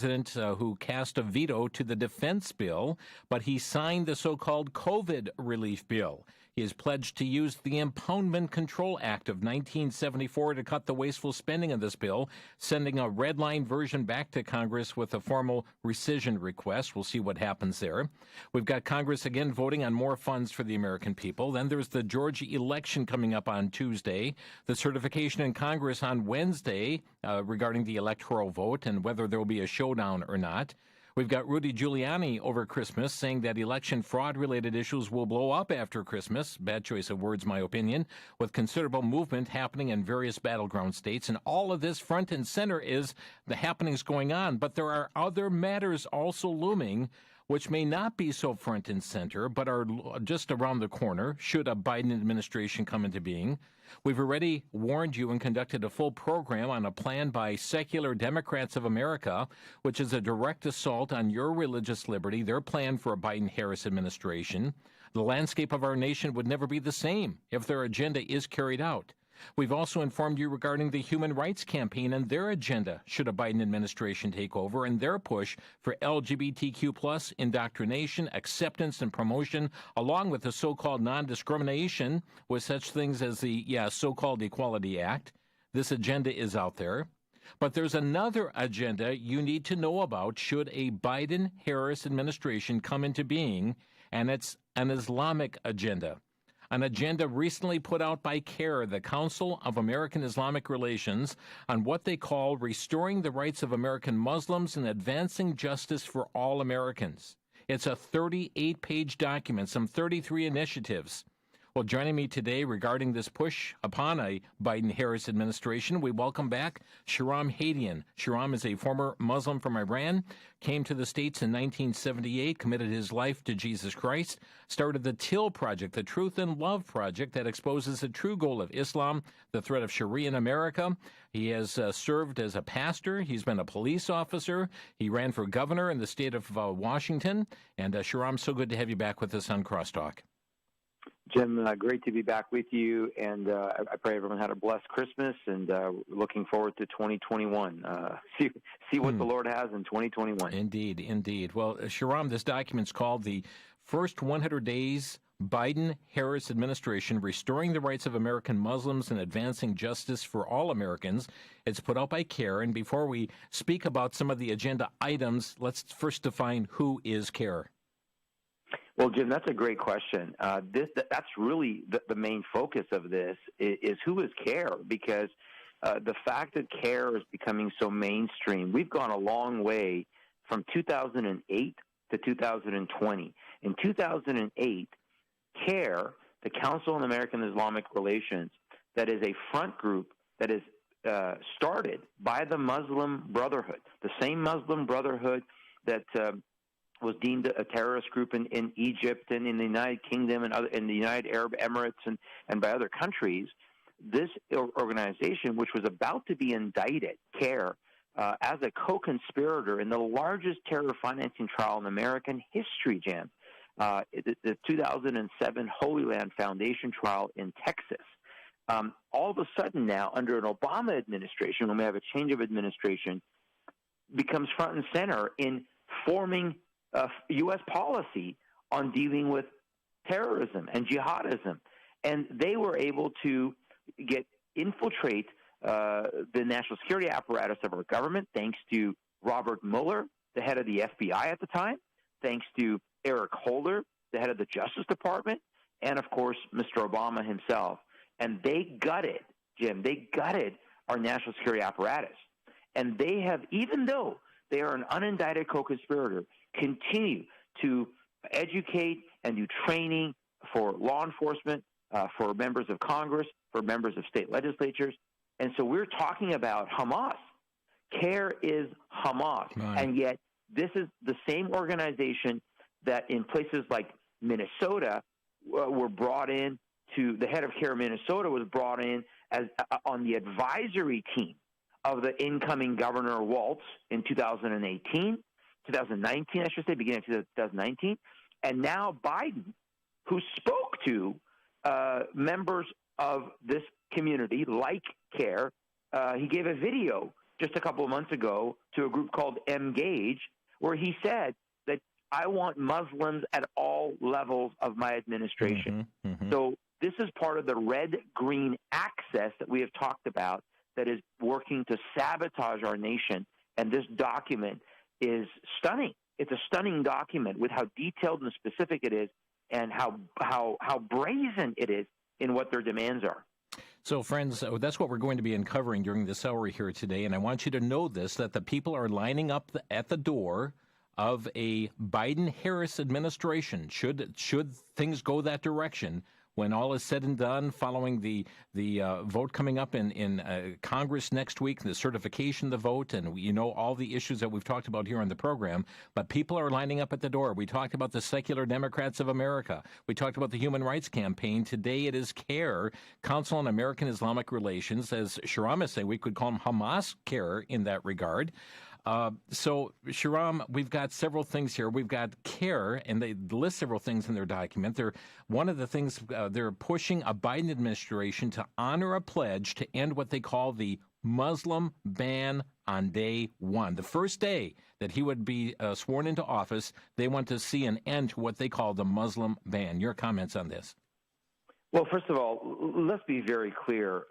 President who cast a veto to the defense bill, but he signed the so-called COVID relief bill. He has pledged to use the Impoundment Control Act of 1974 to cut the wasteful spending of this bill, sending a red line version back to Congress with a formal rescission request. We'll see what happens there. We've got Congress again voting on more funds for the American people. Then there's the Georgia election coming up on Tuesday, the certification in Congress on Wednesday regarding the electoral vote and whether there will be a showdown or not. We've got Rudy Giuliani over Christmas saying that election fraud-related issues will blow up after Christmas. Bad choice of words, my opinion, with considerable movement happening in various battleground states. And all of this front and center is the happenings going on. But there are other matters also looming which may not be so front and center, but are just around the corner should a Biden administration come into being. We've already warned you and conducted a full program on a plan by secular Democrats of America, which is a direct assault on your religious liberty, their plan for a Biden-Harris administration. The landscape of our nation would never be the same if their agenda is carried out. We've also informed you regarding the Human Rights Campaign and their agenda should a Biden administration take over and their push for LGBTQ plus indoctrination, acceptance, and promotion, along with the so-called non-discrimination with such things as the so-called Equality Act. This agenda is out there. But there's another agenda you need to know about should a Biden-Harris administration come into being, and it's an Islamic agenda. An agenda recently put out by CARE, the Council of American Islamic Relations, on what they call restoring the rights of American Muslims and advancing justice for all Americans. It's a 38-page document, some 33 initiatives. Well, joining me today regarding this push upon a Biden-Harris administration, we welcome back Shahram Hadian. Shahram is a former Muslim from Iran, came to the States in 1978, committed his life to Jesus Christ, started the TIL Project, the Truth and Love Project that exposes the true goal of Islam, the threat of Sharia in America. He has served as a pastor. He's been a police officer. He ran for governor in the state of Washington. And Shahram, so good to have you back with us on Crosstalk. Jim, great to be back with you, and I pray everyone had a blessed Christmas, and looking forward to 2021. See what the Lord has in 2021. Indeed. Well, Shahram, this document's called the First 100 Days Biden-Harris Administration, Restoring the Rights of American Muslims and Advancing Justice for All Americans. It's put out by CARE, and before we speak about some of the agenda items, let's first define who is CARE. Well, Jim, that's a great question. That's really the main focus of this is who is CARE, because the fact that CARE is becoming so mainstream, we've gone a long way from 2008 to 2020. In 2008, CARE, the Council on American Islamic Relations, that is a front group that is started by the Muslim Brotherhood, the same Muslim Brotherhood that was deemed a terrorist group in Egypt and in the United Kingdom and in the United Arab Emirates and by other countries. This organization, which was about to be indicted, CARE, as a co-conspirator in the largest terror financing trial in American history, Jim, the 2007 Holy Land Foundation trial in Texas. All of a sudden now, under an Obama administration, when we have a change of administration, becomes front and center in forming U.S. policy on dealing with terrorism and jihadism. And they were able to infiltrate the national security apparatus of our government, thanks to Robert Mueller, the head of the FBI at the time, thanks to Eric Holder, the head of the Justice Department, and, of course, Mr. Obama himself. And they gutted, Jim, our national security apparatus. And they have, even though they are an unindicted co-conspirator, continue to educate and do training for law enforcement, for members of Congress, for members of state legislatures. And so we're talking about Hamas. CARE is Hamas. Right. And yet this is the same organization that in places like Minnesota were brought in to, the head of CARE Minnesota was brought in as on the advisory team of the incoming Governor Walz in 2019, I should say, beginning of 2019. And now Biden, who spoke to members of this community, like CARE, he gave a video just a couple of months ago to a group called Engage, where he said that I want Muslims at all levels of my administration. So this is part of the red-green axis that we have talked about that is working to sabotage our nation. And this document is stunning. It's a stunning document with how detailed and specific it is and how brazen it is in what their demands are. So, friends, that's what we're going to be uncovering during this hour here today. And I want you to know this, that the people are lining up at the door of a Biden-Harris administration, should things go that direction, when all is said and done, following the vote coming up in Congress next week, the certification of the vote, and all the issues that we've talked about here on the program, but people are lining up at the door. We talked about the Secular Democrats of America. We talked about the Human Rights Campaign. Today it is CARE, Council on American Islamic Relations. As Shahram is saying, we could call them Hamas CARE in that regard. So, Shahram, we've got several things here. We've got CARE, and they list several things in their document. One of the things, they're pushing a Biden administration to honor a pledge to end what they call the Muslim ban on day one. The first day that he would be sworn into office, they want to see an end to what they call the Muslim ban. Your comments on this? Well, first of all, let's be very clear.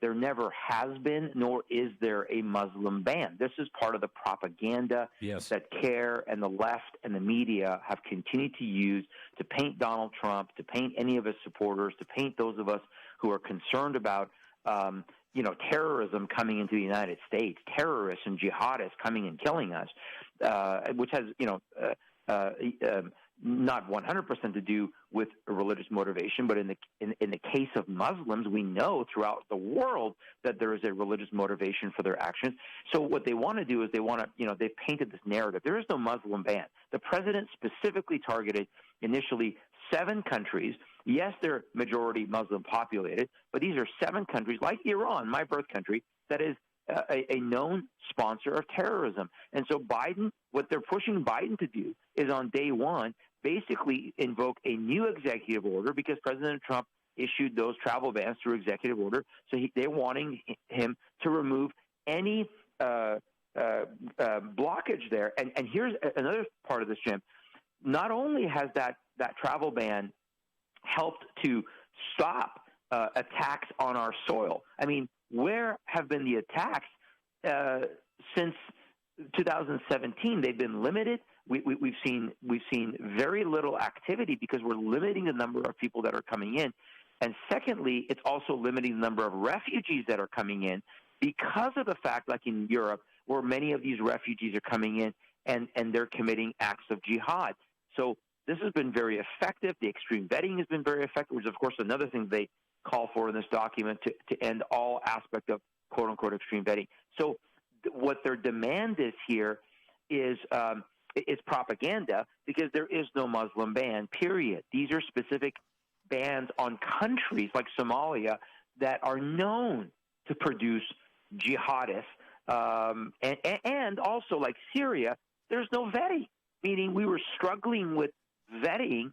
There never has been, nor is there a Muslim ban. This is part of the propaganda that CARE and the left and the media have continued to use to paint Donald Trump, to paint any of his supporters, to paint those of us who are concerned about, terrorism coming into the United States, terrorists and jihadists coming and killing us, which has, not 100% to do with a religious motivation, but in the case of Muslims, we know throughout the world that there is a religious motivation for their actions. So what they want to do is they've painted this narrative. There is no Muslim ban. The president specifically targeted initially 7 countries. Yes, they're majority Muslim populated, but these are 7 countries like Iran, my birth country, that is a known sponsor of terrorism. And so Biden, what they're pushing Biden to do is on day one, basically invoke a new executive order because President Trump issued those travel bans through executive order. So they're wanting him to remove any blockage there. And here's another part of this, Jim. Not only has that travel ban helped to stop attacks on our soil. I mean, where have been the attacks since 2017? They've been limited. We've seen very little activity because we're limiting the number of people that are coming in. And secondly, it's also limiting the number of refugees that are coming in because of the fact, like in Europe, where many of these refugees are coming in and they're committing acts of jihad. So this has been very effective. The extreme vetting has been very effective, which is, of course, another thing they call for in this document to end all aspect of quote-unquote extreme vetting. So what their demand is here is propaganda because there is no Muslim ban, period. These are specific bans on countries like Somalia that are known to produce jihadists. And also like Syria, there's no vetting, meaning we were struggling with vetting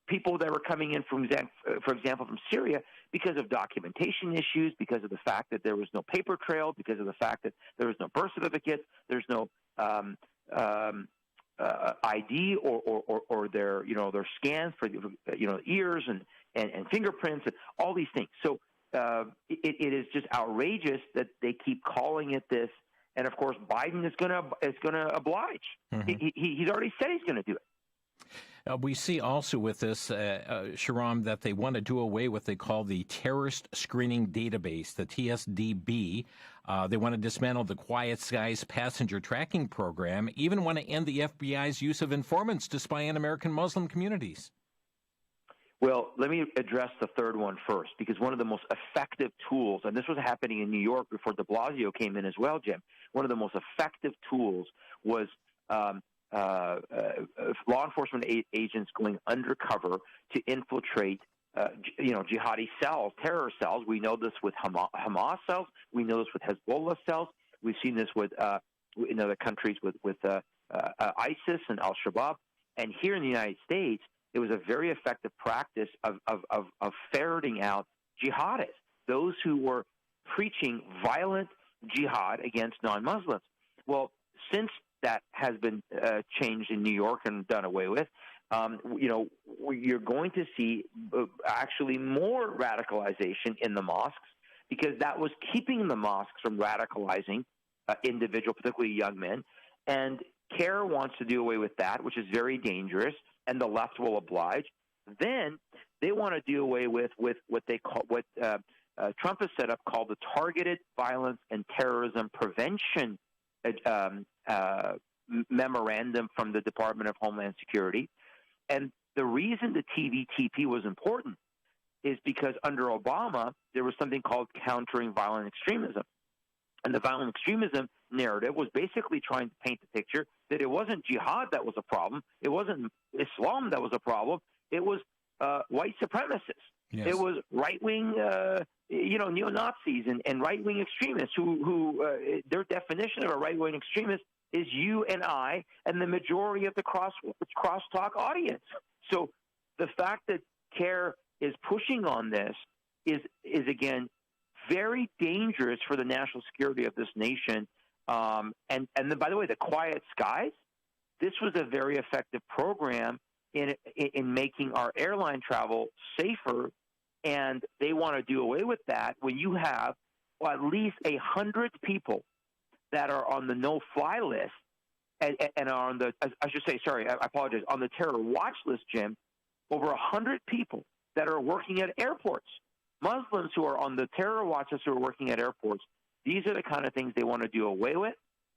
people that were coming in, for example, from Syria because of documentation issues, because of the fact that there was no paper trail, because of the fact that there was no birth certificate, there's no ID or their scans for ears and fingerprints and all these things. So it is just outrageous that they keep calling it this. And of course, Biden is going to oblige. Mm-hmm. He's already said he's going to do it. We see also with this, Shahram, that they want to do away with what they call the Terrorist Screening Database, the TSDB. They want to dismantle the Quiet Skies passenger tracking program, even want to end the FBI's use of informants to spy on American Muslim communities. Well, let me address the third one first, because one of the most effective tools, and this was happening in New York before de Blasio came in as well, Jim, one of the most effective tools was law enforcement agents going undercover to infiltrate, jihadi cells, terror cells. We know this with Hamas cells. We know this with Hezbollah cells. We've seen this with in other countries with ISIS and Al-Shabaab. And here in the United States, it was a very effective practice of ferreting out jihadists, those who were preaching violent jihad against non-Muslims. Well, since that has been changed in New York and done away with, you're going to see actually more radicalization in the mosques, because that was keeping the mosques from radicalizing individual, particularly young men. And CARE wants to do away with that, which is very dangerous, and the left will oblige. Then they want to do away with what they call Trump has set up called the Targeted Violence and Terrorism Prevention Memorandum from the Department of Homeland Security. And the reason the TVTP was important is because under Obama, there was something called countering violent extremism. And the violent extremism narrative was basically trying to paint the picture that it wasn't jihad that was a problem. It wasn't Islam that was a problem. It was white supremacists. Yes. It was right-wing, neo-Nazis and right-wing extremists who their definition of a right-wing extremist is you and I and the majority of the crosstalk audience. So the fact that CARE is pushing on this is again very dangerous for the national security of this nation. And then, by the way, the Quiet Skies, this was a very effective program in making our airline travel safer, and they want to do away with that when you have at least 100 people that are on the no-fly list and are on the, I should say, sorry, I apologize, on the terror watch list, Jim, over 100 people that are working at airports, Muslims who are on the terror watch list who are working at airports. These are the kind of things they want to do away with,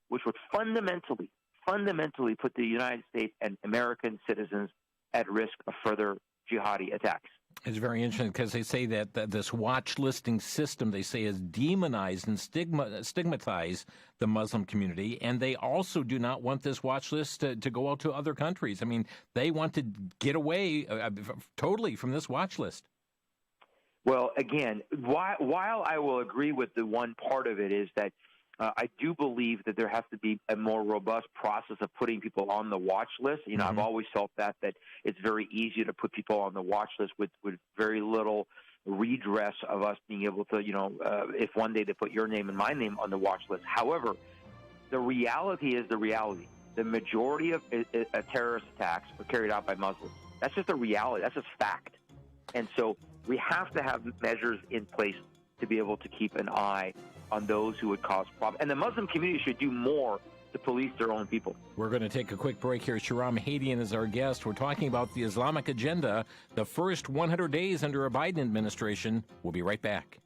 which would fundamentally put the United States and American citizens at risk of further jihadi attacks. It's very interesting because they say that this watch listing system, they say, has demonized and stigmatized the Muslim community, and they also do not want this watch list to go out to other countries. I mean, they want to get away totally from this watch list. Well, again, while I will agree with the one part of it is that I do believe that there has to be a more robust process of putting people on the watch list. You know, I've always felt that it's very easy to put people on the watch list with very little redress of us being able to, if one day they put your name and my name on the watch list. However, the reality is the reality. The majority of terrorist attacks are carried out by Muslims. That's just a reality. That's just fact. And so we have to have measures in place to be able to keep an eye on those who would cause problems. And the Muslim community should do more to police their own people. We're going to take a quick break here. Shahram Hadian is our guest. We're talking about the Islamic agenda, the first 100 days under a Biden administration. We'll be right back.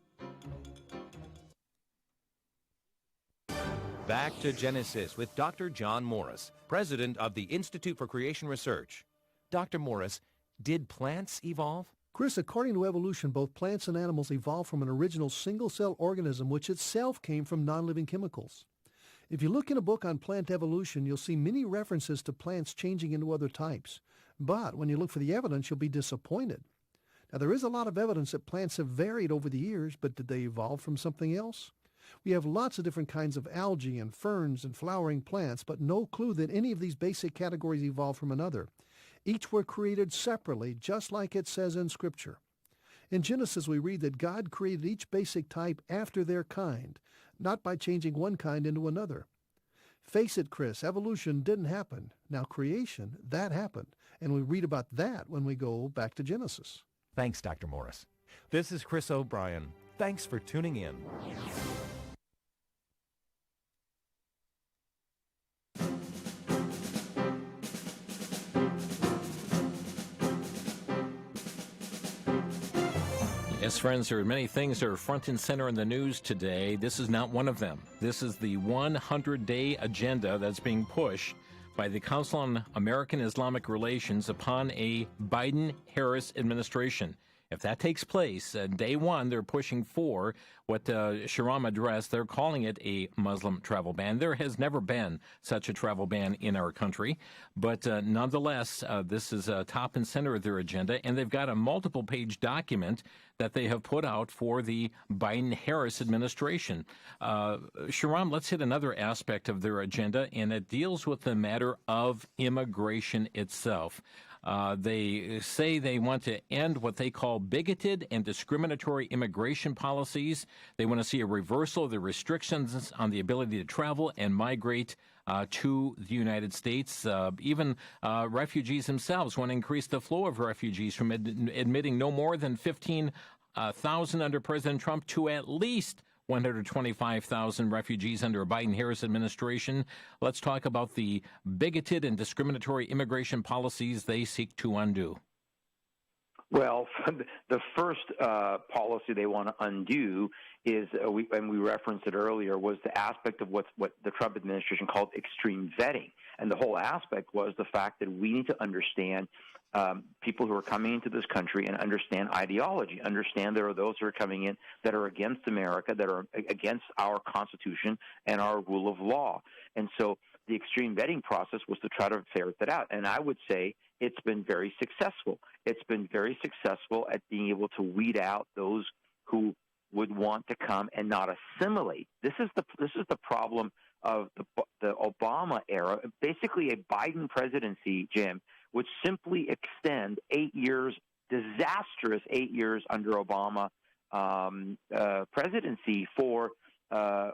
Back to Genesis with Dr. John Morris, president of the Institute for Creation Research. Dr. Morris, did plants evolve? Chris, according to evolution, both plants and animals evolved from an original single-cell organism which itself came from non-living chemicals. If you look in a book on plant evolution, you'll see many references to plants changing into other types. But when you look for the evidence, you'll be disappointed. Now, there is a lot of evidence that plants have varied over the years, but did they evolve from something else? We have lots of different kinds of algae and ferns and flowering plants, but no clue that any of these basic categories evolved from another. Each were created separately, just like it says in Scripture. In Genesis, we read that God created each basic type after their kind, not by changing one kind into another. Face it, Chris, evolution didn't happen. Now creation, that happened. And we read about that when we go back to Genesis. Thanks, Dr. Morris. This is Chris O'Brien. Thanks for tuning in. Yes, friends, there are many things that are front and center in the news today. This is not one of them. This is the 100-day agenda that's being pushed by the Council on American Islamic Relations upon a Biden-Harris administration. If that takes place, day one, they're pushing for what Shahram addressed. They're calling it a Muslim travel ban. There has never been such a travel ban in our country. But nonetheless, this is top and center of their agenda. And they've got a multiple-page document that they have put out for the Biden-Harris administration. Shahram, let's hit another aspect of their agenda, and it deals with the matter of immigration itself. They say they want to end what they call bigoted and discriminatory immigration policies. They want to see a reversal of the restrictions on the ability to travel and migrate to the United States. Even refugees themselves want to increase the flow of refugees from admitting no more than 15,000 under President Trump to at least 125,000 refugees under a Biden-Harris administration. Let's talk about the bigoted and discriminatory immigration policies they seek to undo. Well, the first policy they want to undo is, and we referenced it earlier, was the aspect of what the Trump administration called extreme vetting. And the whole aspect was the fact that we need to understand people who are coming into this country and understand ideology, understand there are those who are coming in that are against America, that are against our Constitution and our rule of law. And so the extreme vetting process was to try to ferret that out. And I would say it's been very successful. It's been very successful at being able to weed out those who would want to come and not assimilate. This is the problem of the Obama era. Basically, a Biden presidency, Jim, would simply extend 8 years, disastrous 8 years under Obama presidency for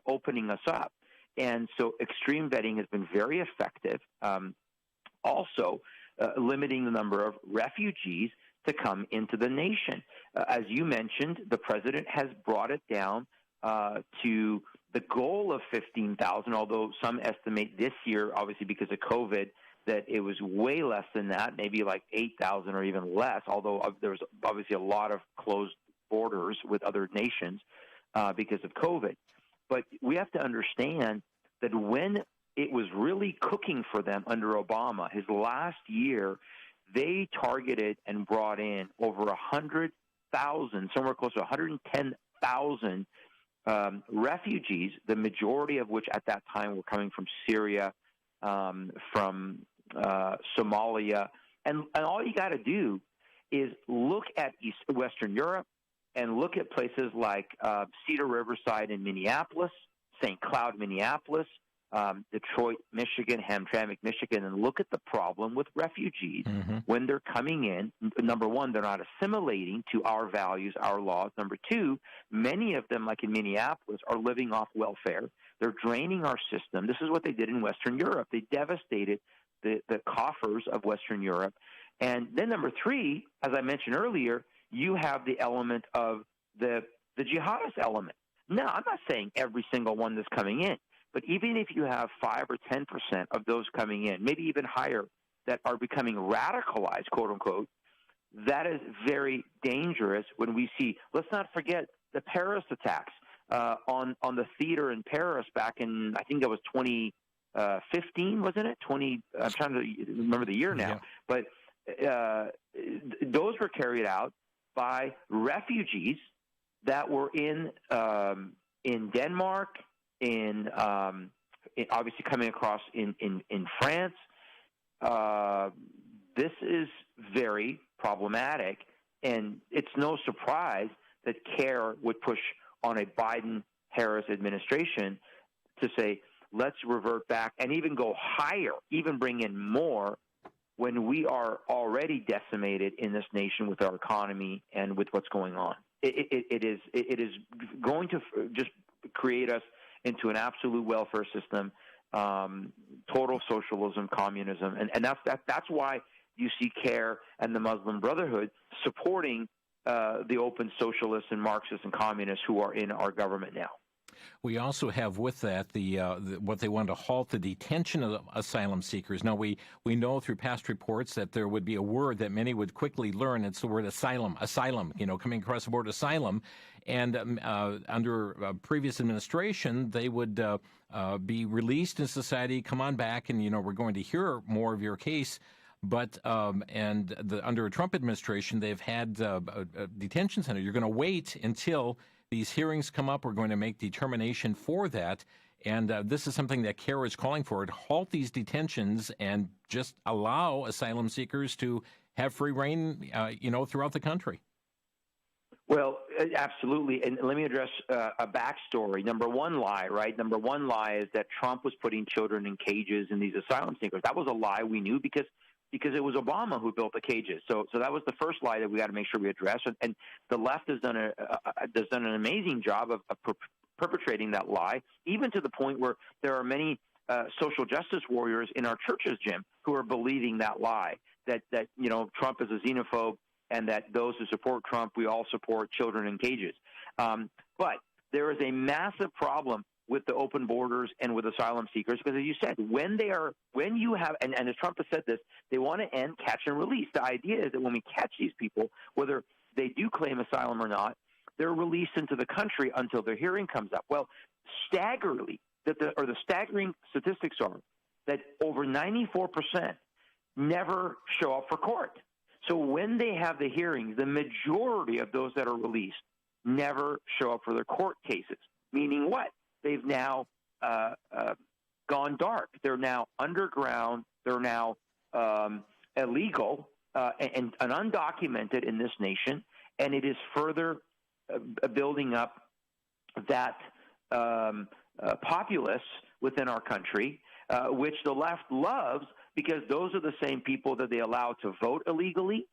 opening us up. And so extreme vetting has been very effective. Also, limiting the number of refugees to come into the nation. As you mentioned, the president has brought it down to the goal of 15,000, although some estimate this year, obviously because of COVID, that it was way less than that, maybe like 8,000 or even less, although there was obviously a lot of closed borders with other nations because of COVID. But we have to understand that when it was really cooking for them under Obama, his last year, they targeted and brought in over 100,000, somewhere close to 110,000 refugees, the majority of which at that time were coming from Syria, from Somalia. And all you got to do is look at Western Europe and look at places like Cedar Riverside in Minneapolis, St. Cloud, Minneapolis, Detroit, Michigan, Hamtramck, Michigan, and look at the problem with refugees when they're coming in. Number one, they're not assimilating to our values, our laws. Number two, many of them, like in Minneapolis, are living off welfare. They're draining our system. This is what they did in Western Europe. They devastated the coffers of Western Europe. And then number three, as I mentioned earlier, you have the element of the jihadist element. Now, I'm not saying every single one that's coming in, but even if you have 5 or 10% of those coming in, maybe even higher, that are becoming radicalized, quote unquote, that is very dangerous when we see, let's not forget the Paris attacks on the theater in Paris back in, I think that was 2015, wasn't it? I'm trying to remember the year now. Yeah. But those were carried out by refugees that were in Denmark, obviously coming across in France. This is very problematic, and it's no surprise that CARE would push on a Biden-Harris administration to say, let's revert back and even go higher, even bring in more when we are already decimated in this nation with our economy and with what's going on. It is going to just create us into an absolute welfare system, total socialism, communism, and that's why you see CARE and the Muslim Brotherhood supporting the open socialists and Marxists and communists who are in our government now. We also have with that the what they want to halt the detention of asylum seekers. Now, we know through past reports that there would be a word that many would quickly learn. It's the word asylum, coming across the board, asylum. And under previous administration, they would be released in society, come on back, and, we're going to hear more of your case. But under a Trump administration, they've had detention center. You're going to wait until these hearings come up. We're going to make determination for that. And this is something that CARE is calling for, to halt these detentions and just allow asylum seekers to have free reign, throughout the country. Well, absolutely. And let me address a backstory. Number one lie, right? Number one lie is that Trump was putting children in cages in these asylum seekers. That was a lie we knew because because it was Obama who built the cages. So that was the first lie that we got to make sure we address. And the left has done an amazing job of perpetrating that lie, even to the point where there are many social justice warriors in our churches, Jim, who are believing that lie, that Trump is a xenophobe, and that those who support Trump, we all support children in cages. But there is a massive problem with the open borders and with asylum seekers, because as you said, when you have, and as Trump has said this, they want to end catch and release. The idea is that when we catch these people, whether they do claim asylum or not, they're released into the country until their hearing comes up. Well, staggeringly, the staggering statistics are that over 94% never show up for court. So when they have the hearings, the majority of those that are released never show up for their court cases, meaning what? They've now gone dark. They're now underground. They're now illegal and undocumented in this nation, and it is further building up that populace within our country, which the left loves, because those are the same people that they allow to vote illegally.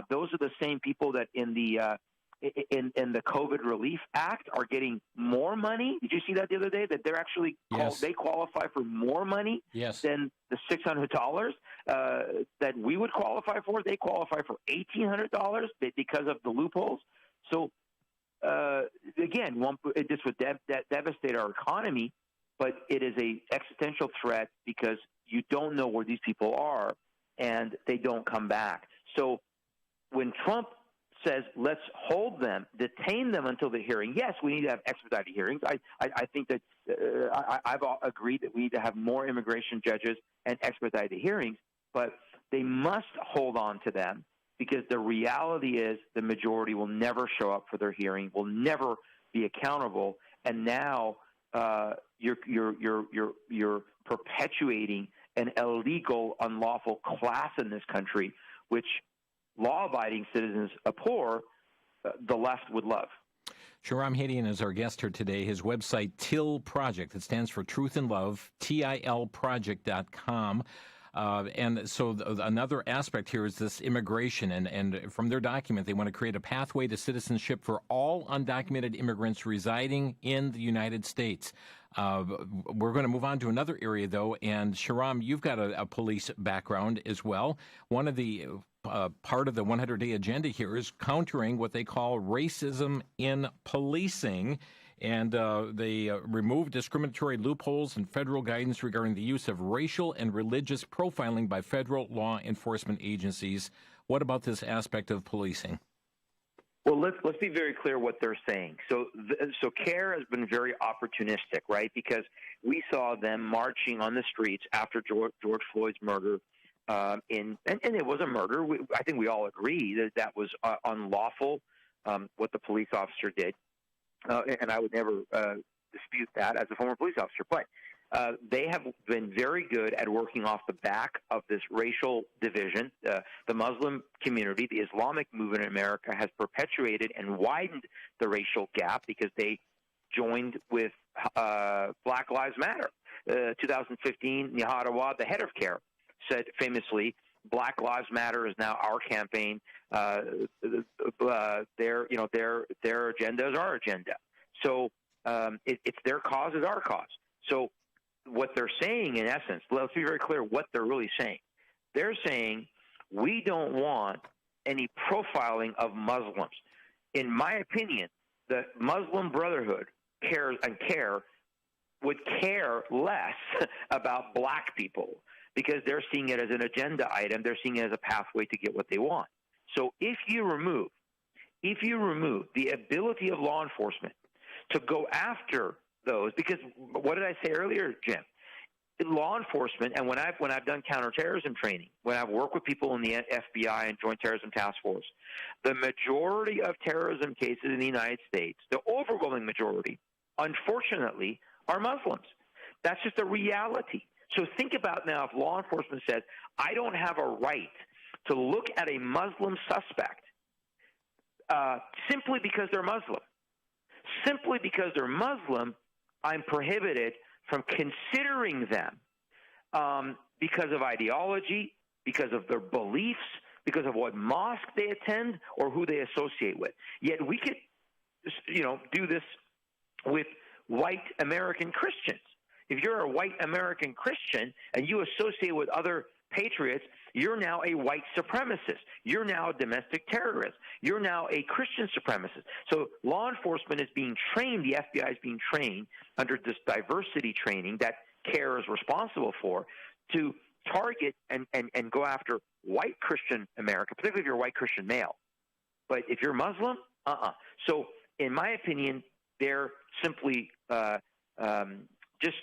Those are the same people that in the COVID Relief Act are getting more money. Did you see that the other day? That they're actually they qualify for more money than the $600 that we would qualify for. They qualify for $1,800 because of the loopholes. So again, this would devastate our economy, but it is a existential threat because you don't know where these people are and they don't come back. So when Trump says, let's hold them, detain them until the hearing. Yes, we need to have expedited hearings. I think that I've agreed that we need to have more immigration judges and expedited hearings, but they must hold on to them, because the reality is the majority will never show up for their hearing, will never be accountable, and now you're perpetuating an illegal, unlawful class in this country, which law-abiding citizens abhor, the left would love. Shahram Hadian is our guest here today. His website, TIL Project, it stands for Truth and Love, TILproject.com. And so another aspect here is this immigration. And from their document, they want to create a pathway to citizenship for all undocumented immigrants residing in the United States. We're going to move on to another area, though. And Shahram, you've got a police background as well. One of the part of the 100-day agenda here is countering what they call racism in policing. And they remove discriminatory loopholes and federal guidance regarding the use of racial and religious profiling by federal law enforcement agencies. What about this aspect of policing? Well, let's be very clear what they're saying. So CARE has been very opportunistic, right? Because we saw them marching on the streets after George Floyd's murder. And it was a murder. I think we all agree that was unlawful, what the police officer did. And I would never dispute that as a former police officer. But they have been very good at working off the back of this racial division. The Muslim community, the Islamic movement in America, has perpetuated and widened the racial gap because they joined with Black Lives Matter. 2015, Nihad Awad, the head of CARE, said famously, Black Lives Matter is now our campaign. Their agenda is our agenda. So it's their cause is our cause. So what they're saying, in essence, let's be very clear what they're really saying. They're saying we don't want any profiling of Muslims. In my opinion, the Muslim Brotherhood CARE would care less about black people, because they're seeing it as an agenda item. They're seeing it as a pathway to get what they want. So if you remove the ability of law enforcement to go after those, because what did I say earlier, Jim? Law enforcement, and when I've done counterterrorism training, when I've worked with people in the FBI and Joint Terrorism Task Force, the majority of terrorism cases in the United States, the overwhelming majority, unfortunately, are Muslims. That's just a reality. So think about now if law enforcement says, I don't have a right to look at a Muslim suspect simply because they're Muslim. Simply because they're Muslim, I'm prohibited from considering them because of ideology, because of their beliefs, because of what mosque they attend, or who they associate with. Yet we could, do this with white American Christians. If you're a white American Christian and you associate with other patriots, you're now a white supremacist. You're now a domestic terrorist. You're now a Christian supremacist. So law enforcement is being trained, the FBI is being trained under this diversity training that CARE is responsible for, to target and go after white Christian America, particularly if you're a white Christian male. But if you're Muslim, So in my opinion, they're simply just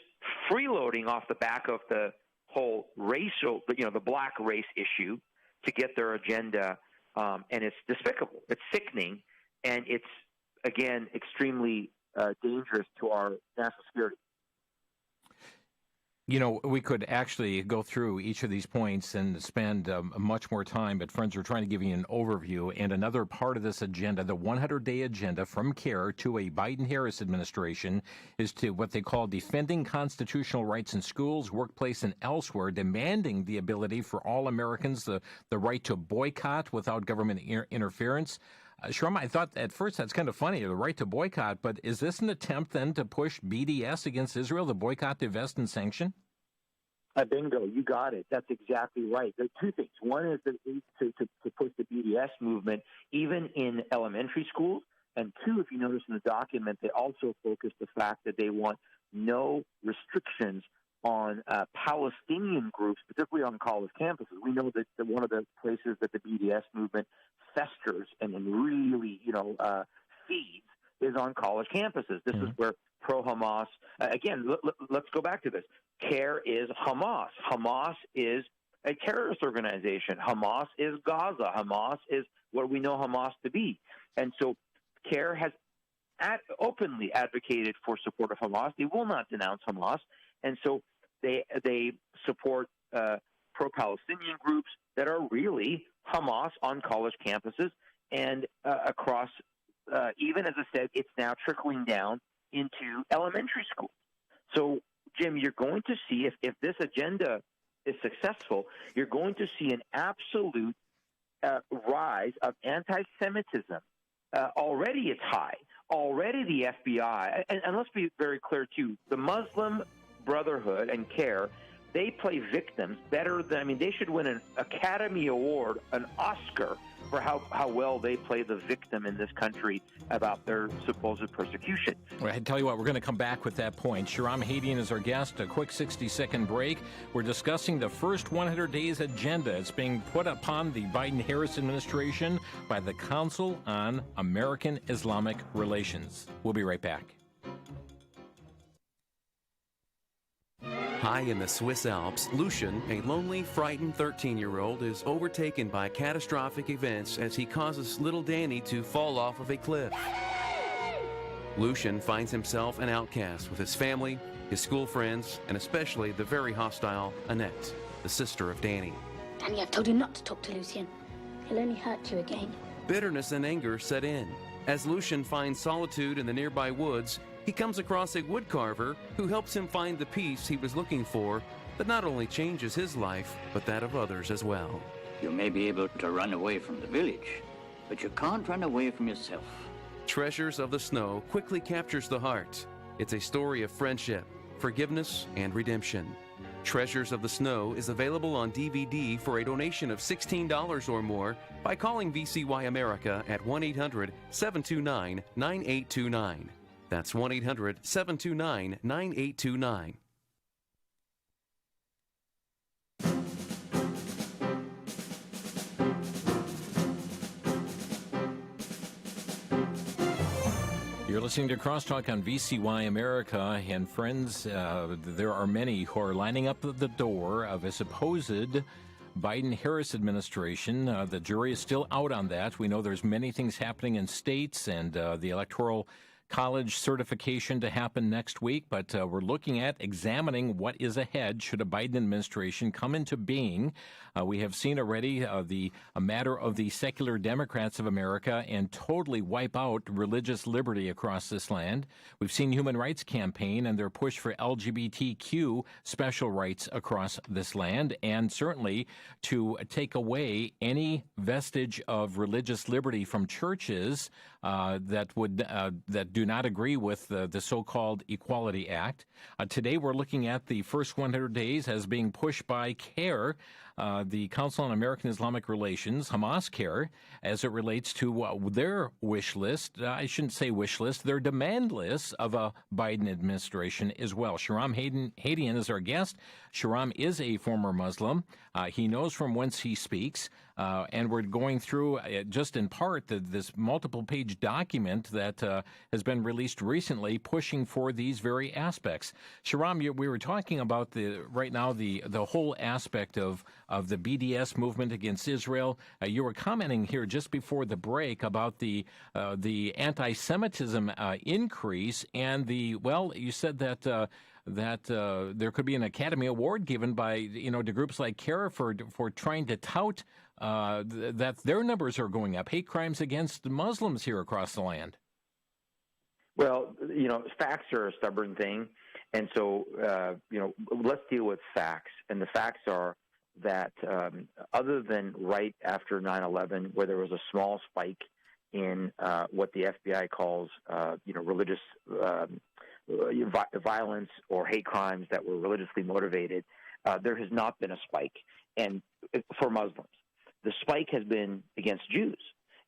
freeloading off the back of the whole racial, the black race issue to get their agenda, and it's despicable. It's sickening, and it's, again, extremely dangerous to our national security. We could actually go through each of these points and spend much more time, but friends, we're trying to give you an overview. And another part of this agenda, the 100-day agenda from CARE to a Biden-Harris administration, is to what they call defending constitutional rights in schools, workplace, and elsewhere, demanding the ability for all Americans the right to boycott without government interference. Shrum, I thought at first that's kind of funny, the right to boycott, but is this an attempt then to push BDS against Israel, the boycott, divest, and sanction? Bingo, you got it. That's exactly right. There are two things. One is to push the BDS movement even in elementary schools, and two, if you notice in the document, they also focus the fact that they want no restrictions on Palestinian groups, particularly on college campuses. We know that one of the places that the BDS movement festers and really, feeds is on college campuses. This is where pro-Hamas, again, let's go back to this. CARE is Hamas. Hamas is a terrorist organization. Hamas is Gaza. Hamas is what we know Hamas to be. And so CARE has openly advocated for support of Hamas. They will not denounce Hamas. And so they support pro-Palestinian groups that are really Hamas on college campuses and across, even as I said, it's now trickling down into elementary schools. So, Jim, you're going to see, if this agenda is successful, you're going to see an absolute rise of anti-Semitism. Already it's high. Already the FBI, and let's be very clear, too, the Muslim Brotherhood and CARE, they play victims better than, they should win an Academy Award, an Oscar, for how well they play the victim in this country about their supposed persecution. Well, I tell you what, we're going to come back with that point. Shahram Hadian is our guest. A quick 60-second break. We're discussing the first 100 days agenda. It's being put upon the Biden-Harris administration by the Council on American Islamic Relations. We'll be right back. High in the Swiss Alps, Lucian, a lonely, frightened 13-year-old, is overtaken by catastrophic events as he causes little Danny to fall off of a cliff. Lucian finds himself an outcast with his family, his school friends, and especially the very hostile Annette, the sister of Danny. Danny, I've told you not to talk to Lucien. He'll only hurt you again. Bitterness and anger set in. As Lucian finds solitude in the nearby woods, he comes across a woodcarver who helps him find the peace he was looking for that not only changes his life, but that of others as well. You may be able to run away from the village, but you can't run away from yourself. Treasures of the Snow quickly captures the heart. It's a story of friendship, forgiveness, and redemption. Treasures of the Snow is available on DVD for a donation of $16 or more by calling VCY America at 1-800-729-9829. That's 1-800-729-9829. You're listening to Crosstalk on VCY America, and friends, there are many who are lining up at the door of a supposed Biden-Harris administration. The jury is still out on that. We know there's many things happening in states, and the Electoral college certification to happen next week, but we're looking at examining what is ahead should a Biden administration come into being. We have seen already a matter of the secular Democrats of America and totally wipe out religious liberty across this land. We've seen Human Rights Campaign and their push for LGBTQ special rights across this land, and certainly to take away any vestige of religious liberty from churches that do not agree with the so-called Equality Act. Today we're looking at the first 100 days as being pushed by CARE, the Council on American Islamic Relations, Hamas CARE, as it relates to their wish list. I shouldn't say wish list, their demand list of a Biden administration as well. Shahram Hadian is our guest. Shahram is a former Muslim. He knows from whence he speaks. And we're going through, just in part, this multiple-page document that has been released recently pushing for these very aspects. Shahram, we were talking about the whole aspect of the BDS movement against Israel. You were commenting here just before the break about the anti-Semitism increase and you said that there could be an Academy Award given by to groups like CARE for trying to tout that their numbers are going up. Hate crimes against Muslims here across the land. Well, facts are a stubborn thing, and so let's deal with facts. And the facts are that other than right after 9/11, where there was a small spike in what the FBI calls religious violence or hate crimes that were religiously motivated, there has not been a spike. And for Muslims, the spike has been against Jews.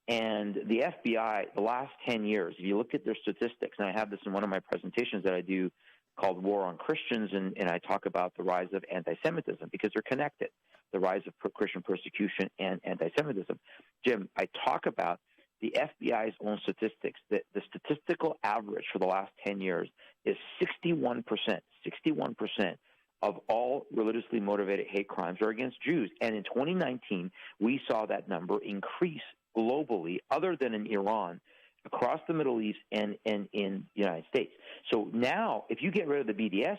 And the FBI, the last 10 years, if you look at their statistics, and I have this in one of my presentations that I do called War on Christians, and I talk about the rise of anti-Semitism because they're connected, the rise of Christian persecution and anti-Semitism. Jim, I talk about the FBI's own statistics, that the statistical average for the last 10 years is 61%. 61% of all religiously motivated hate crimes are against Jews. And in 2019, we saw that number increase globally, other than in Iran, across the Middle East and in the United States. So now, if you get rid of the BDS,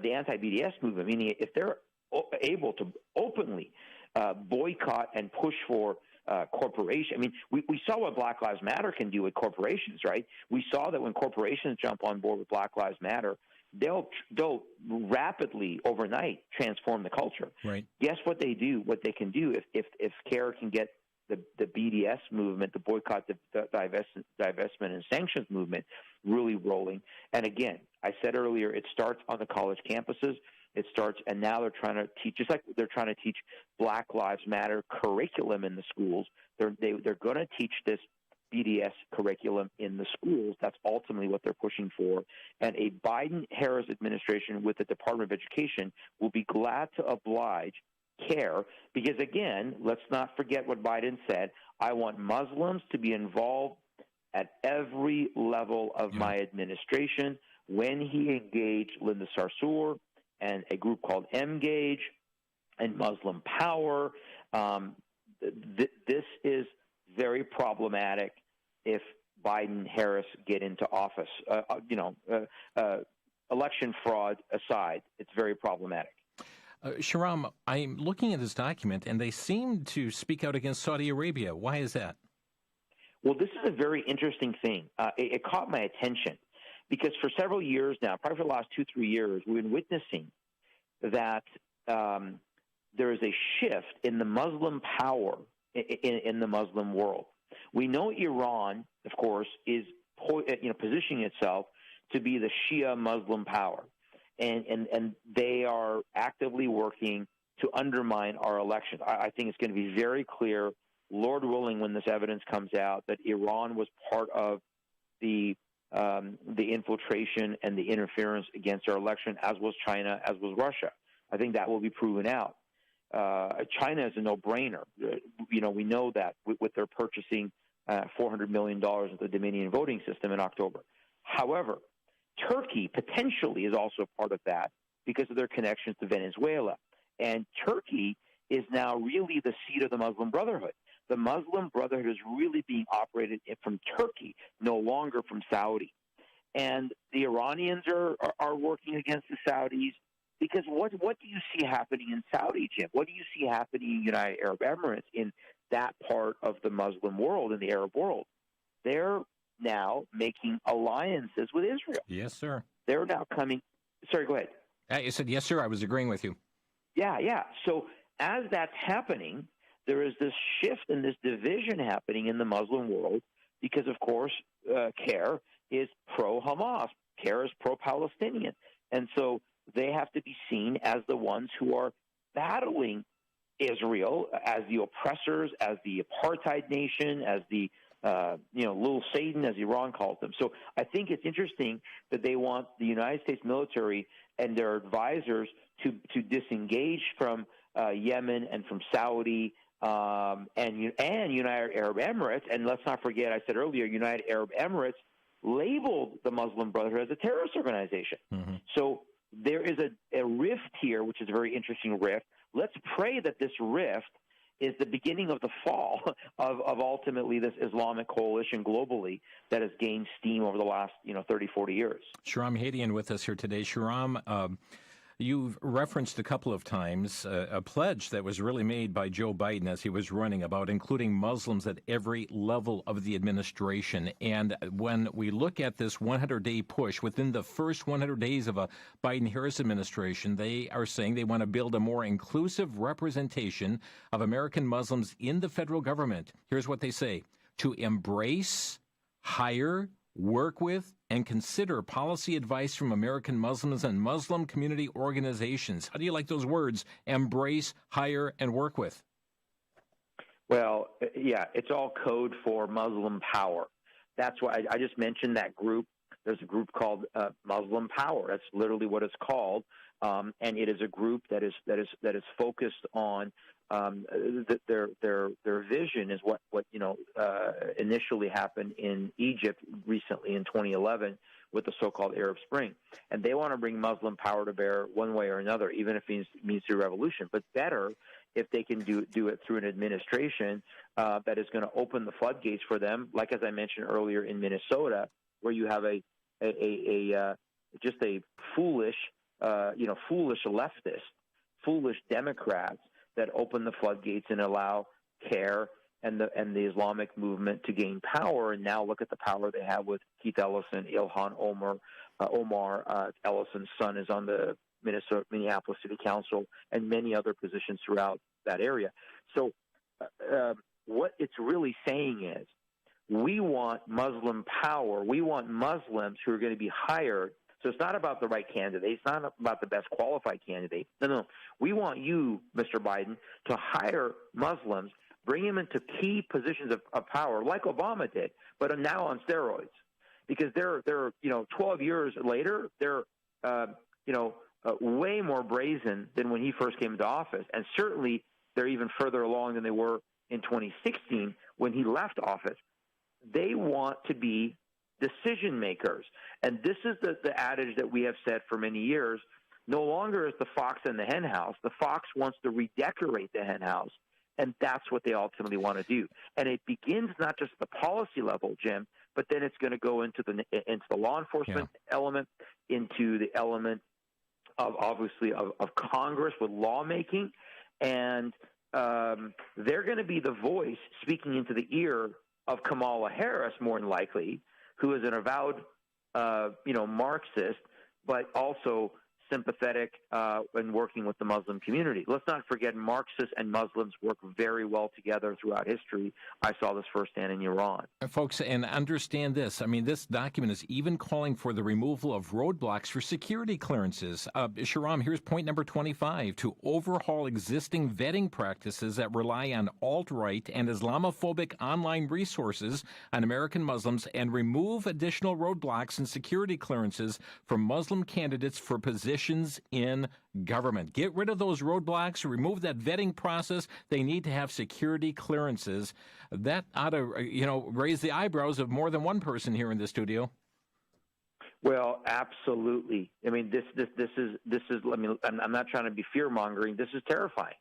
the anti-BDS movement, meaning if they're able to openly boycott and push for corporation. I mean, we saw what Black Lives Matter can do with corporations, right? We saw that when corporations jump on board with Black Lives Matter, they'll rapidly, overnight, transform the culture. Right. Guess what they do? What they can do if CARE can get the BDS movement, the boycott, the divestment and sanctions movement really rolling. And again, I said earlier, it starts on the college campuses. It starts, and now they're trying to teach, just like they're trying to teach Black Lives Matter curriculum in the schools. They're going to teach this BDS curriculum in the schools. That's ultimately what they're pushing for. And a Biden-Harris administration with the Department of Education will be glad to oblige CARE because, again, let's not forget what Biden said. I want Muslims to be involved at every level of my administration. When he engaged Linda Sarsour and a group called Mgage and Muslim Power, this is very problematic if Biden-Harris get into office. Election fraud aside, it's very problematic. Shahram, I'm looking at this document, and they seem to speak out against Saudi Arabia. Why is that? Well, this is a very interesting thing. It caught my attention because for several years now, probably for the last 2-3 years, we've been witnessing that there is a shift in the Muslim power in the Muslim world. We know Iran, of course, is positioning itself to be the Shia Muslim power. And they are actively working to undermine our election. I think it's going to be very clear, Lord willing, when this evidence comes out, that Iran was part of the infiltration and the interference against our election, as was China, as was Russia. I think that will be proven out. China is a no-brainer. We know that with their purchasing $400 million of the Dominion voting system in October. However, Turkey potentially is also part of that because of their connections to Venezuela. And Turkey is now really the seat of the Muslim Brotherhood. The Muslim Brotherhood is really being operated from Turkey, no longer from Saudi. and the Iranians are working against the Saudis. Because what do you see happening in Saudi, Jim? What do you see happening in United Arab Emirates, in that part of the Muslim world, in the Arab world? They're now making alliances with Israel. Yes, sir. They're now coming. Sorry, go ahead. You said, yes, sir. I was agreeing with you. Yeah. So as that's happening, there is this shift and this division happening in the Muslim world because, of course, CAIR is pro-Hamas. CAIR is pro-Palestinian. And so they have to be seen as the ones who are battling Israel as the oppressors, as the apartheid nation, as the little Satan, as Iran calls them. So I think it's interesting that they want the United States military and their advisors to disengage from Yemen and from Saudi and United Arab Emirates. And let's not forget, I said earlier, United Arab Emirates labeled the Muslim Brotherhood as a terrorist organization. Mm-hmm. So there is a rift here, which is a very interesting rift. Let's pray that this rift is the beginning of the fall of ultimately this Islamic coalition globally that has gained steam over the last 30, 40 years. Shahram Hadian with us here today. Shahram, you've referenced a couple of times a pledge that was really made by Joe Biden as he was running about including Muslims at every level of the administration. And when we look at this 100-day push, within the first 100 days of a Biden-Harris administration, they are saying they want to build a more inclusive representation of American Muslims in the federal government. Here's what they say: to embrace, hire, work with, and consider policy advice from American Muslims and Muslim community organizations. How do you like those words? Embrace, hire, and work with. Well, yeah, it's all code for Muslim power. That's why I just mentioned that group. There's a group called Muslim Power. That's literally what it's called, and it is a group that is focused on their vision is what initially happened in Egypt recently in 2011 with the so-called Arab Spring, and they want to bring Muslim power to bear one way or another, even if it means through revolution. But better if they can do it through an administration that is going to open the floodgates for them, like as I mentioned earlier in Minnesota, where you have just a foolish leftist, foolish Democrats that open the floodgates and allow CAIR and the Islamic movement to gain power. And now look at the power they have with Keith Ellison, Ilhan Omar Ellison's son is on the Minneapolis City Council, and many other positions throughout that area. So what it's really saying is, we want Muslim power. We want Muslims who are going to be hired. So it's not about the right candidate. It's not about the best qualified candidate. No. We want you, Mr. Biden, to hire Muslims, bring them into key positions of power, like Obama did, but now on steroids. Because they're 12 years later, they're way more brazen than when he first came into office, and certainly they're even further along than they were in 2016 when he left office. They want to be decision makers. And this is the adage that we have said for many years. No longer is the fox in the hen house. The fox wants to redecorate the hen house, and that's what they ultimately want to do. And it begins not just at the policy level, Jim, but then it's going to go into the law enforcement element, into the element of obviously of Congress with lawmaking, and they're going to be the voice speaking into the ear of Kamala Harris, more than likely, who is an avowed, Marxist, but also sympathetic and working with the Muslim community. Let's not forget Marxists and Muslims work very well together throughout history. I saw this firsthand in Iran. Folks, and understand this. I mean, this document is even calling for the removal of roadblocks for security clearances. Shahram, here's point number 25, to overhaul existing vetting practices that rely on alt-right and Islamophobic online resources on American Muslims and remove additional roadblocks and security clearances for Muslim candidates for positions in government. Get rid of those roadblocks, remove that vetting process. They need to have security clearances. That ought to, raise the eyebrows of more than one person here in the studio. Well, absolutely. I mean, this is. I mean, I'm not trying to be fear mongering. This is terrifying.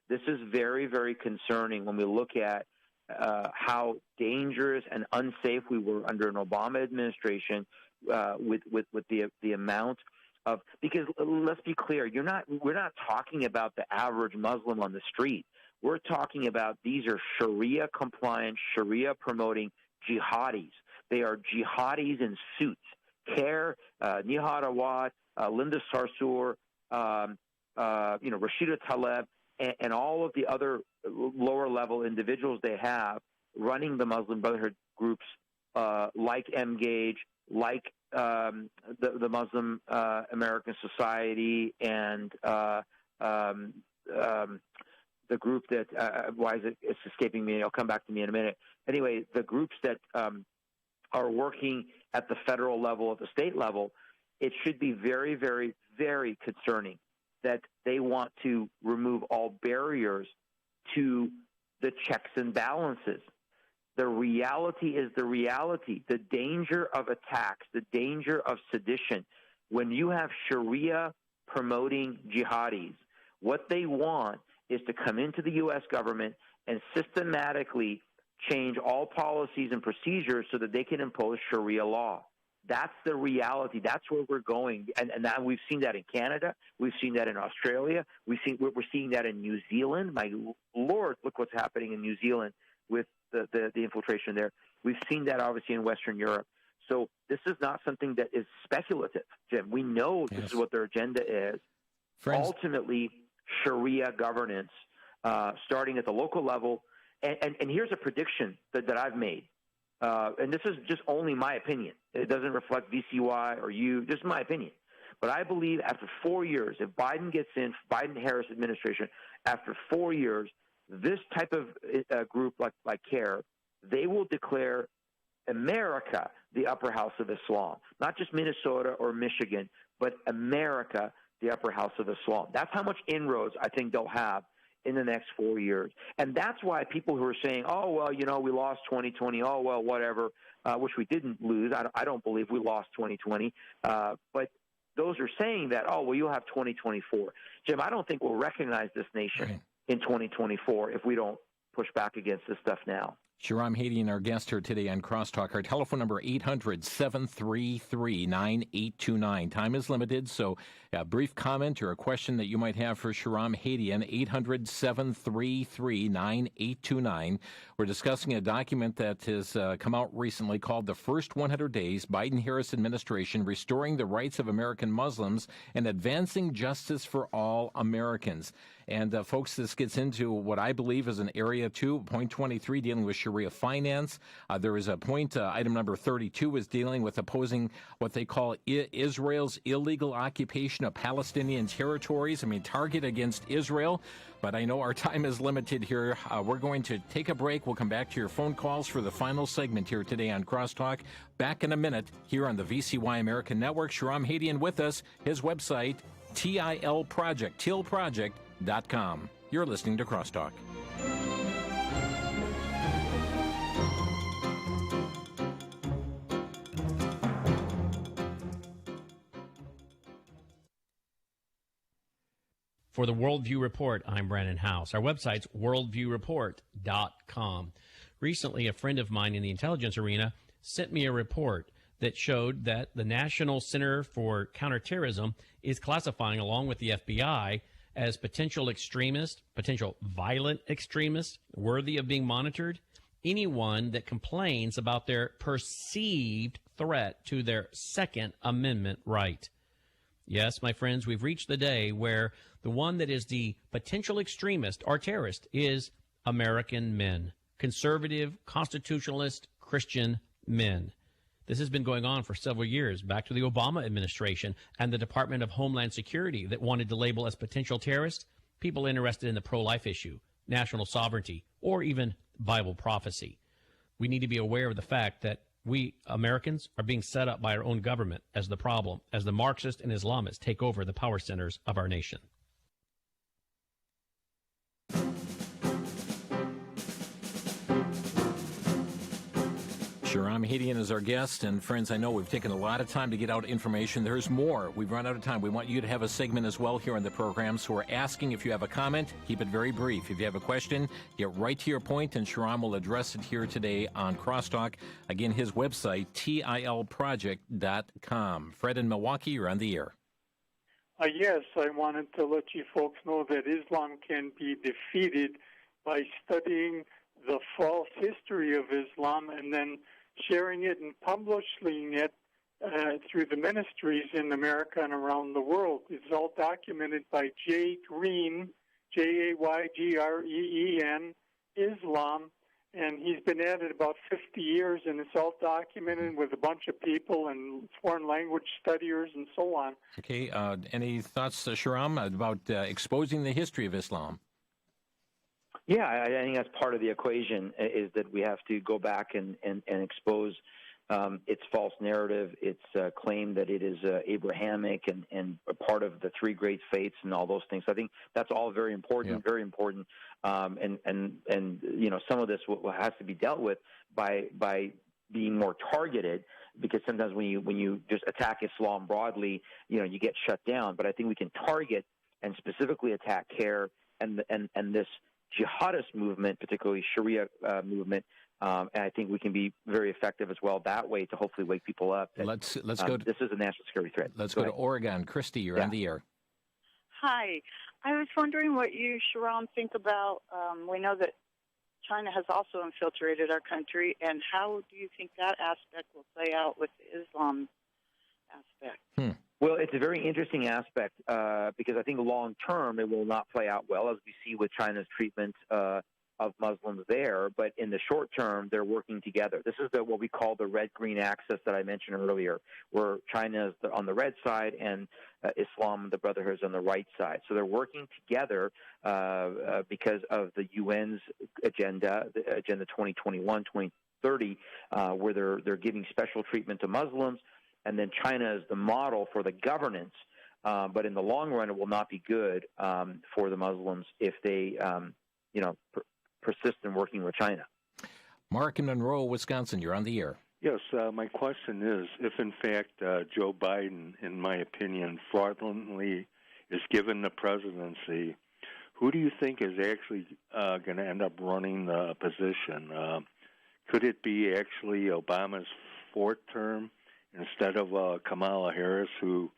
This is very, very concerning when we look at how dangerous and unsafe we were under an Obama administration, with the amount of, because let's be clear, we're not talking about the average Muslim on the street. We're talking about these are Sharia compliant, Sharia promoting jihadis. They are jihadis in suits. Khair, Nihad Awad, Linda Sarsour, Rashida Tlaib, and all of the other lower level individuals they have running the Muslim Brotherhood groups like Mgage, like the Muslim American Society, and the group that why is it's escaping me? It'll come back to me in a minute. Anyway, the groups that are working at the federal level, at the state level, it should be very, very, very concerning that they want to remove all barriers to the checks and balances. The reality is the reality. The danger of attacks, the danger of sedition. When you have Sharia promoting jihadis, what they want is to come into the U.S. government and systematically change all policies and procedures so that they can impose Sharia law. That's the reality. That's where we're going. And now we've seen that in Canada. We've seen that in Australia. We're seeing that in New Zealand. My Lord, look what's happening in New Zealand with the infiltration there. We've seen that obviously in Western Europe. So this is not something that is speculative, Jim. We know this is what their agenda is. Friends. Ultimately, Sharia governance, starting at the local level. And here's a prediction that I've made. And this is just only my opinion. It doesn't reflect VCY or you, just my opinion. But I believe after 4 years, if Biden gets in, Biden-Harris administration, after 4 years, this type of group like CARE, they will declare America the upper house of Islam, not just Minnesota or Michigan, but America the upper house of Islam. That's how much inroads I think they'll have in the next 4 years. And that's why people who are saying, oh, well, we lost 2020, oh, well, whatever, which we didn't lose. I don't believe we lost 2020. But those are saying that, oh, well, you'll have 2024. Jim, I don't think we'll recognize this nation in 2024 if we don't push back against this stuff now. Shahram Hadian, our guest here today on Crosstalk. Our telephone number, 800-733-9829. Time is limited, so a brief comment or a question that you might have for Shahram Hadian, 800-733-9829. We're discussing a document that has come out recently called The First 100 Days, Biden-Harris Administration, Restoring the Rights of American Muslims and Advancing Justice for All Americans. And, folks, this gets into what I believe is an area 2, point 23, dealing with Sharia finance. There is a point, item number 32, is dealing with opposing what they call Israel's illegal occupation of Palestinian territories. I mean, target against Israel. But I know our time is limited here. We're going to take a break. We'll come back to your phone calls for the final segment here today on Crosstalk. Back in a minute here on the VCY America Network. Shahram Hadian with us. His website, tilproject.com. You're listening to Crosstalk. For the Worldview Report, I'm Brandon House. Our website's worldviewreport.com. Recently, a friend of mine in the intelligence arena sent me a report that showed that the National Center for Counterterrorism is classifying, along with the FBI, as potential extremists, potential violent extremists, worthy of being monitored, anyone that complains about their perceived threat to their Second Amendment right. Yes, my friends, we've reached the day where the one that is the potential extremist or terrorist is American men, conservative, constitutionalist, Christian men. This has been going on for several years, back to the Obama administration and the Department of Homeland Security that wanted to label as potential terrorists people interested in the pro-life issue, national sovereignty, or even Bible prophecy. We need to be aware of the fact that we Americans are being set up by our own government as the problem, as the Marxists and Islamists take over the power centers of our nation. Shahram Hadian is our guest, and friends, I know we've taken a lot of time to get out information. There's more. We've run out of time. We want you to have a segment as well here on the program, so we're asking if you have a comment, keep it very brief. If you have a question, get right to your point, and Shahram will address it here today on Crosstalk. Again, his website, tilproject.com. Fred in Milwaukee, you're on the air. Yes, I wanted to let you folks know that Islam can be defeated by studying the false history of Islam and then sharing it and publishing it through the ministries in America and around the world. It's all documented by Jay Green, Jaygreen, Islam, and he's been at it about 50 years, and it's all documented with a bunch of people and foreign language studiers and so on. Okay, any thoughts, Shahram, about exposing the history of Islam? Yeah, I think that's part of the equation, is that we have to go back and expose its false narrative, its claim that it is Abrahamic and a part of the three great faiths and all those things. So I think that's all very important, very important. And you know, some of this has to be dealt with by being more targeted, because sometimes when you just attack Islam broadly, you know, you get shut down. But I think we can target and specifically attack CARE and this jihadist movement, particularly Sharia movement, and I think we can be very effective as well that way to hopefully wake people up. Let's go. This is a national security threat. Let's go to Oregon. Christy, you're on the air. Hi. I was wondering what you, Shahram, think about. We know that China has also infiltrated our country, and how do you think that aspect will play out with the Islam aspect? Well, it's a very interesting aspect because I think long term it will not play out well, as we see with China's treatment of Muslims there. But in the short term, they're working together. This is what we call the red-green axis that I mentioned earlier, where China is on the red side and Islam, the Brotherhood, is on the right side. So they're working together because of the UN's agenda, the Agenda 2021, 2030, where they're giving special treatment to Muslims. And then China is the model for the governance, but in the long run, it will not be good for the Muslims if they, persist in working with China. Mark in Monroe, Wisconsin, you're on the air. Yes, my question is, if in fact Joe Biden, in my opinion, fraudulently is given the presidency, who do you think is actually going to end up running the position? Could it be actually Obama's fourth term instead of Kamala Harris, who,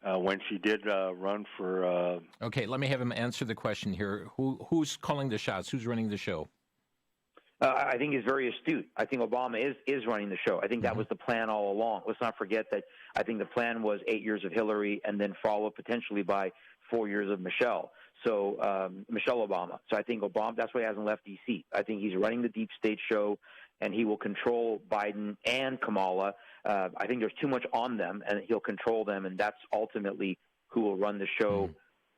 when she did run for... Okay, let me have him answer the question here. Who's calling the shots? Who's running the show? I think he's very astute. I think Obama is running the show. I think that was the plan all along. Let's not forget that I think the plan was 8 years of Hillary and then followed potentially by 4 years of Michelle. So Michelle Obama. So I think Obama, that's why he hasn't left D.C. I think he's running the deep state show, and he will control Biden and Kamala. I think there's too much on them, and he'll control them, and that's ultimately who will run the show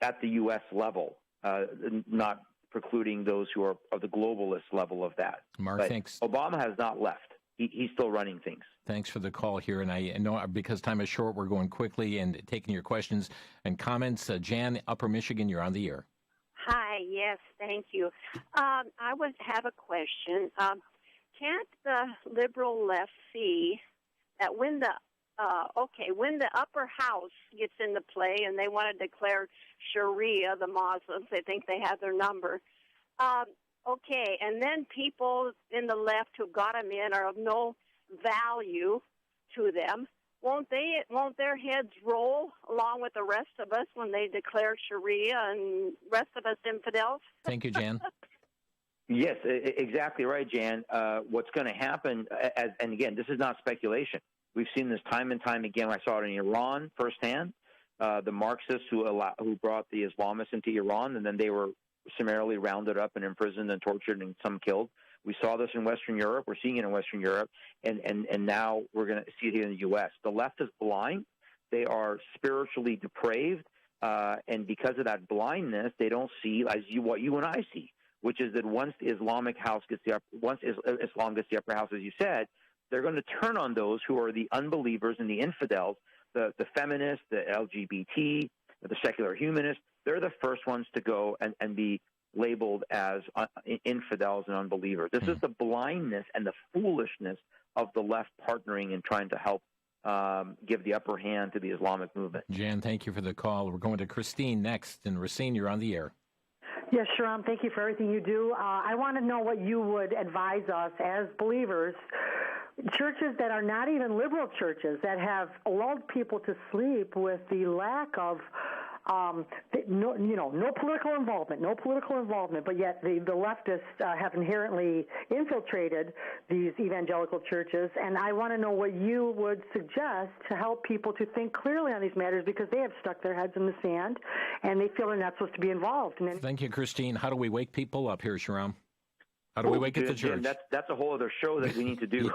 at the U.S. level, not precluding those who are of the globalist level of that. Mark, but thanks. Obama has not left. He's still running things. Thanks for the call here. And I know because time is short, we're going quickly and taking your questions and comments. Jan, Upper Michigan, you're on the air. Hi, yes, thank you. I would have a question. Can't the liberal left see that when the upper house gets into play and they want to declare Sharia, the Muslims, they think they have their number. And then people in the left who got them in are of no value to them. Won't their heads roll along with the rest of us when they declare Sharia and rest of us infidels? Thank you, Jan. Yes, exactly right, Jan. What's going to happen, and again, this is not speculation. We've seen this time and time again. I saw it in Iran firsthand. The Marxists who brought the Islamists into Iran, and then they were summarily rounded up and imprisoned and tortured and some killed. We saw this in Western Europe. We're seeing it in Western Europe, and now we're going to see it here in the U.S. The left is blind. They are spiritually depraved, and because of that blindness, they don't see what you and I see, which is that once Islam gets the upper house, as you said, they're going to turn on those who are the unbelievers and the infidels, the feminists, the LGBT, the secular humanists. They're the first ones to go and be labeled as infidels and unbelievers. This is the blindness and the foolishness of the left partnering and trying to help give the upper hand to the Islamic movement. Jan, thank you for the call. We're going to Christine next. And Racine, you're on the air. Yes, Sharon, thank you for everything you do. I want to know what you would advise us as believers, churches that are not even liberal churches, that have lulled people to sleep with the lack of no political involvement, but yet the leftists have inherently infiltrated these evangelical churches, and I want to know what you would suggest to help people to think clearly on these matters, because they have stuck their heads in the sand, and they feel they're not supposed to be involved. Thank you, Christine. How do we wake people up here, Sharam? How do we wake up the church? That's a whole other show that we need to do.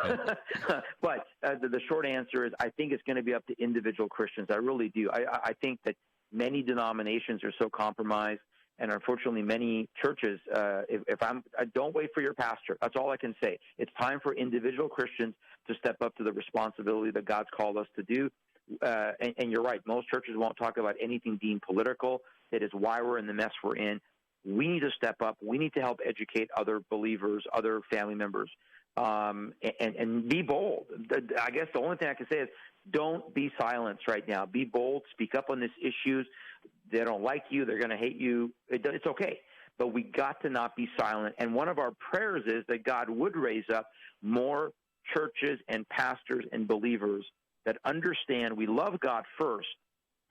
But the short answer is I think it's going to be up to individual Christians. I really do. I think that many denominations are so compromised, and unfortunately many churches, don't wait for your pastor. That's all I can say. It's time for individual Christians to step up to the responsibility that God's called us to do. And you're right, most churches won't talk about anything deemed political. It is why we're in the mess we're in. We need to step up. We need to help educate other believers, other family members, and be bold. I guess the only thing I can say is don't be silenced right now. Be bold. Speak up on these issues. They don't like you. They're going to hate you. It's okay. But we got to not be silent. And one of our prayers is that God would raise up more churches and pastors and believers that understand we love God first.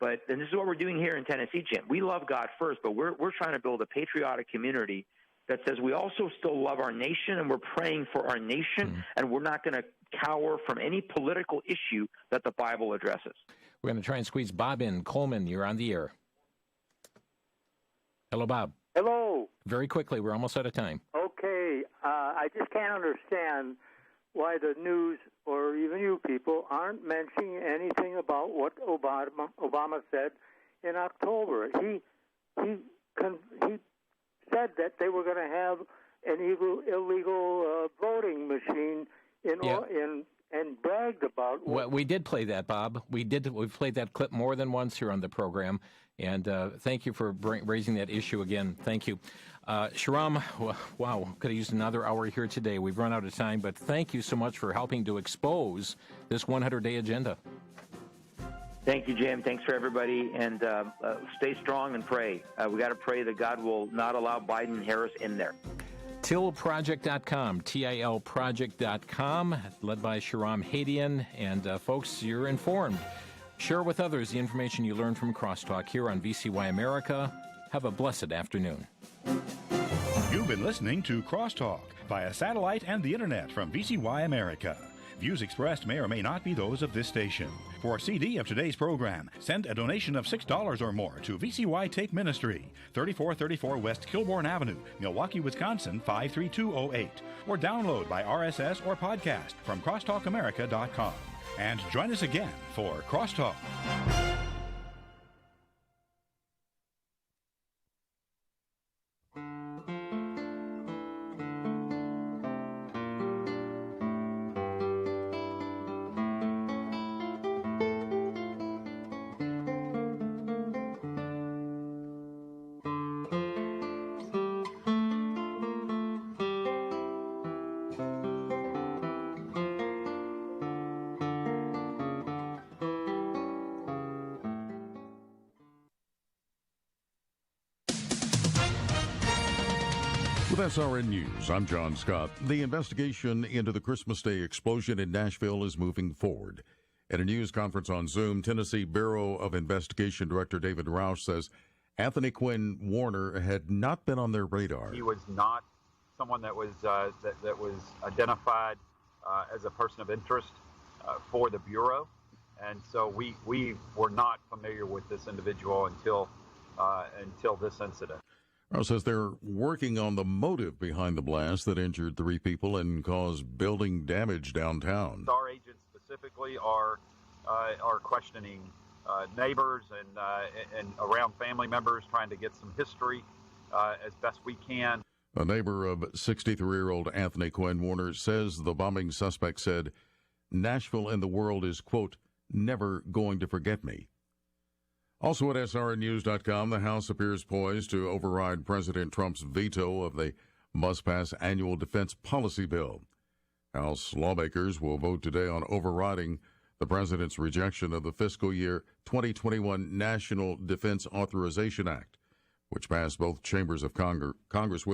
And this is what we're doing here in Tennessee, Jim. We love God first, but we're trying to build a patriotic community that says we also still love our nation, and we're praying for our nation, and we're not going to cower from any political issue that the Bible addresses. We're going to try and squeeze Bob in. Coleman, you're on the air. Hello, Bob. Hello. Very quickly, we're almost out of time. Okay. I just can't understand why the news or even you people aren't mentioning anything about what Obama said in October. He said that they were going to have an illegal voting machine and bragged about. Well, we did play that, Bob. We've played that clip more than once here on the program, and thank you for raising that issue again. Thank you. Sharam, wow, could have used another hour here today. We've run out of time, but thank you so much for helping to expose this 100-day agenda. Thank you, Jim. Thanks for everybody, and stay strong and pray. We got to pray that God will not allow Biden and Harris in there. TILproject.com, TILproject.com, led by Sharam Hadian. And folks, you're informed. Share with others the information you learned from Crosstalk here on VCY America. Have a blessed afternoon. You've been listening to Crosstalk via satellite and the internet from VCY America. Views expressed may or may not be those of this station. For a CD of today's program, send a donation of $6 or more to VCY Tape Ministry, 3434 West Kilbourne Avenue, Milwaukee, Wisconsin, 53208, or download by RSS or podcast from crosstalkamerica.com. And join us again for Crosstalk. With SRN News, I'm John Scott. The investigation into the Christmas Day explosion in Nashville is moving forward. At a news conference on Zoom, Tennessee Bureau of Investigation Director David Roush says Anthony Quinn Warner had not been on their radar. He was not someone that was that was identified as a person of interest for the Bureau, and so we were not familiar with this individual until this incident. Roush says they're working on the motive behind the blast that injured 3 people and caused building damage downtown. Our agents specifically are questioning neighbors and around family members, trying to get some history as best we can. A neighbor of 63-year-old Anthony Quinn Warner says the bombing suspect said, "Nashville and the world is, quote, never going to forget me." Also at SRNnews.com, the House appears poised to override President Trump's veto of the must-pass annual defense policy bill. House lawmakers will vote today on overriding the president's rejection of the fiscal year 2021 National Defense Authorization Act, which passed both chambers of Congress with